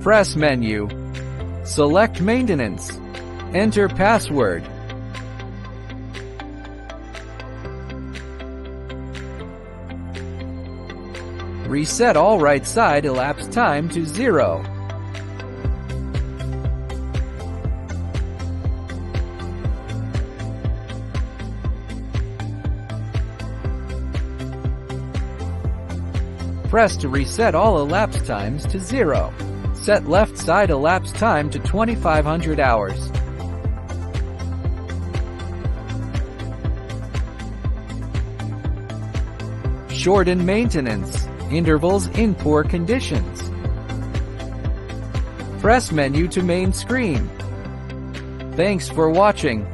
Press menu. Select maintenance. Enter password. Reset all right side elapsed time to 0. Press to reset all elapsed times to 0. Set left side elapsed time to 2500 hours. Shorten maintenance intervals in poor conditions. Press menu to main screen. Thanks for watching.